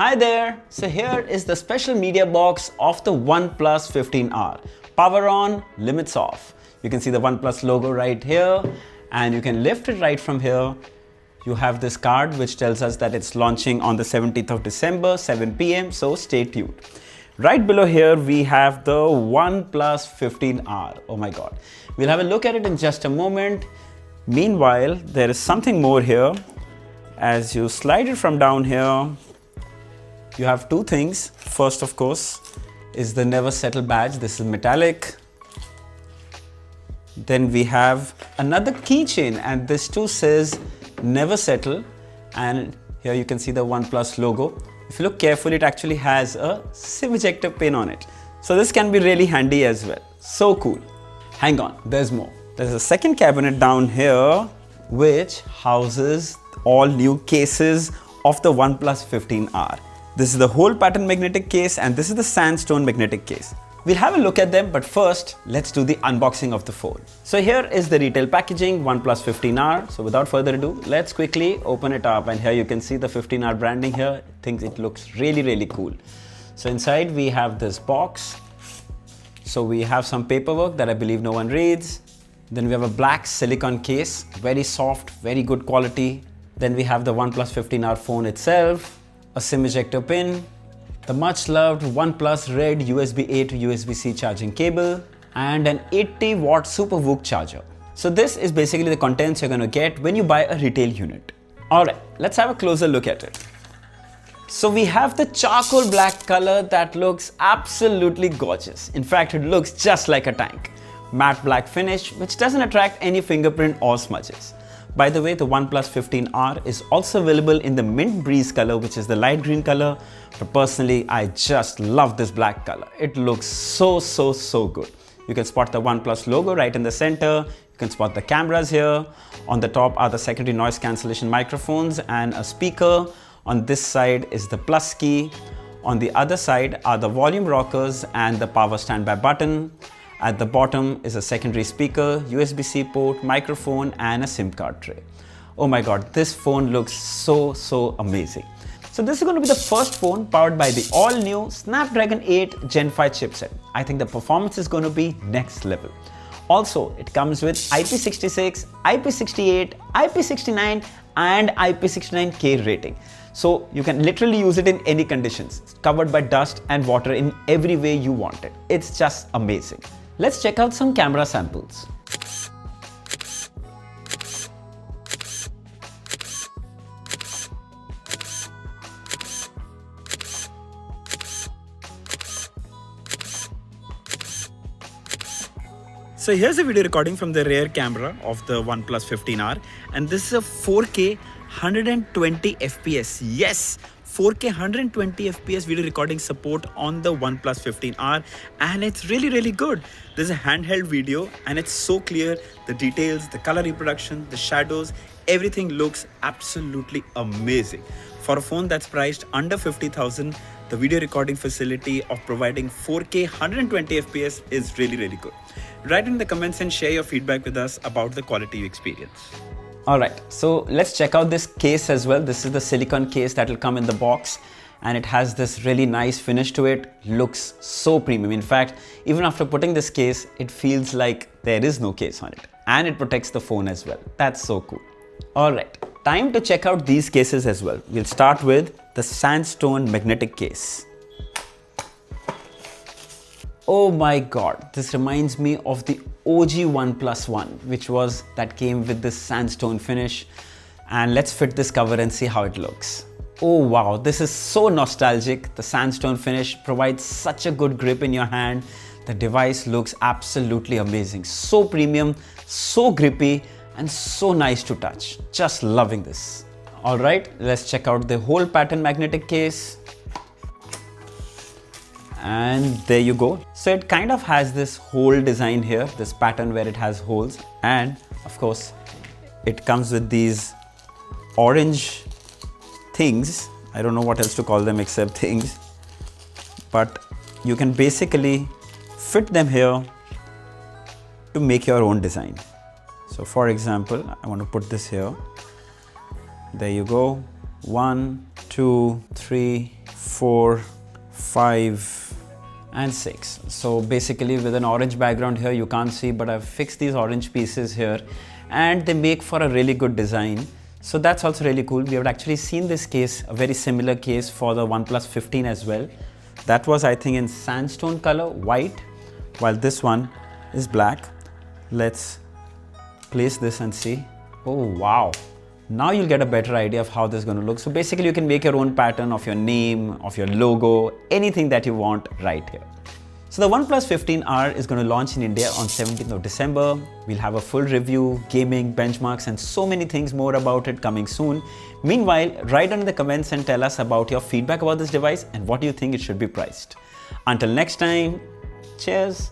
Hi there! So here is the special media box of the OnePlus 15R. Power on, limits off. You can see the OnePlus logo right here and you can lift it right from here. You have this card which tells us that it's launching on the 17th of December, 7 p.m. So stay tuned. Right below here we have the OnePlus 15R. Oh my god. We'll have a look at it in just a moment. Meanwhile, there is something more here. As you slide it from down here, you have two things. First, of course, is the Never Settle badge. This is metallic. Then we have another keychain, and this too says Never Settle. And here you can see the OnePlus logo. If you look carefully, it actually has a SIM ejector pin on it. So this can be really handy as well. So cool. Hang on, there's more. There's a second cabinet down here which houses all new cases of the OnePlus 15R. This is the whole pattern magnetic case and this is the sandstone magnetic case. We'll have a look at them, but first let's do the unboxing of the phone. So here is the retail packaging, OnePlus 15R. So without further ado, let's quickly open it up, and here you can see the 15R branding here. I think it looks really cool. So inside we have this box. So we have some paperwork that I believe no one reads. Then we have a black silicone case, very soft, very good quality. Then we have the OnePlus 15R phone itself, a SIM ejector pin, the much loved OnePlus Red USB-A to USB-C charging cable, and an 80-watt Super VOOC charger. So this is basically the contents you're going to get when you buy a retail unit. Alright, let's have a closer look at it. So we have the charcoal black color that looks absolutely gorgeous. In fact, it looks just like a tank. Matte black finish, which doesn't attract any fingerprint or smudges. By the way, the OnePlus 15R is also available in the mint breeze color, which is the light green color. But personally, I just love this black color. It looks so good. You can spot the OnePlus logo right in the center. You can spot the cameras here. On the top are the secondary noise cancellation microphones and a speaker. On this side is the plus key. On the other side are the volume rockers and the power standby button. At the bottom is a secondary speaker, USB-C port, microphone, and a SIM card tray. Oh my god, this phone looks so amazing. So this is going to be the first phone powered by the all-new Snapdragon 8 Gen 5 chipset. I think the performance is going to be next level. Also, it comes with IP66, IP68, IP69, and IP69K rating. So you can literally use it in any conditions. It's covered by dust and water in every way you want it. It's just amazing. Let's check out some camera samples. So here's a video recording from the rear camera of the OnePlus 15R, and this is a 4K 120 FPS. Yes, 4K 120 FPS video recording support on the OnePlus 15R, and it's really good. This is a handheld video and it's so clear. The details, the color reproduction, the shadows, everything looks absolutely amazing. For a phone that's priced under 50,000, the video recording facility of providing 4K 120 FPS is really good. Write in the comments and share your feedback with us about the quality you experience. Alright, so let's check out this case as well. This is the silicone case that will come in the box, and it has this really nice finish to it. Looks so premium. In fact, even after putting this case, it feels like there is no case on it, and it protects the phone as well. That's so cool. Alright, time to check out these cases as well. We'll start with the sandstone magnetic case. Oh my god, this reminds me of the OG OnePlus One, which was that came with this sandstone finish. And let's fit this cover and see how it looks. Oh wow, this is so nostalgic. The sandstone finish provides such a good grip in your hand. The device looks absolutely amazing. So premium, so grippy, and so nice to touch. Just loving this. Alright, let's check out the whole pattern magnetic case. And there you go. So it kind of has this hole design here, this pattern where it has holes, and of course it comes with these orange things. I don't know what else to call them except things, but you can basically fit them here to make your own design. So for example, I want to put this here. There you go. 1, 2, 3, 4, 5 and 6. So basically with an orange background here, you can't see, but I've fixed these orange pieces here and they make for a really good design. So that's also really cool. We have actually seen this case, a very similar case for the OnePlus 15 as well. That was, I think, in sandstone color, white, while this one is black. Let's place this and see. Oh wow. Now you'll get a better idea of how this is going to look. So basically you can make your own pattern of your name, of your logo, anything that you want right here. So the OnePlus 15R is going to launch in India on 17th of December. We'll have a full review, gaming, benchmarks and so many things more about it coming soon. Meanwhile, write down in the comments and tell us about your feedback about this device and what do you think it should be priced. Until next time, cheers.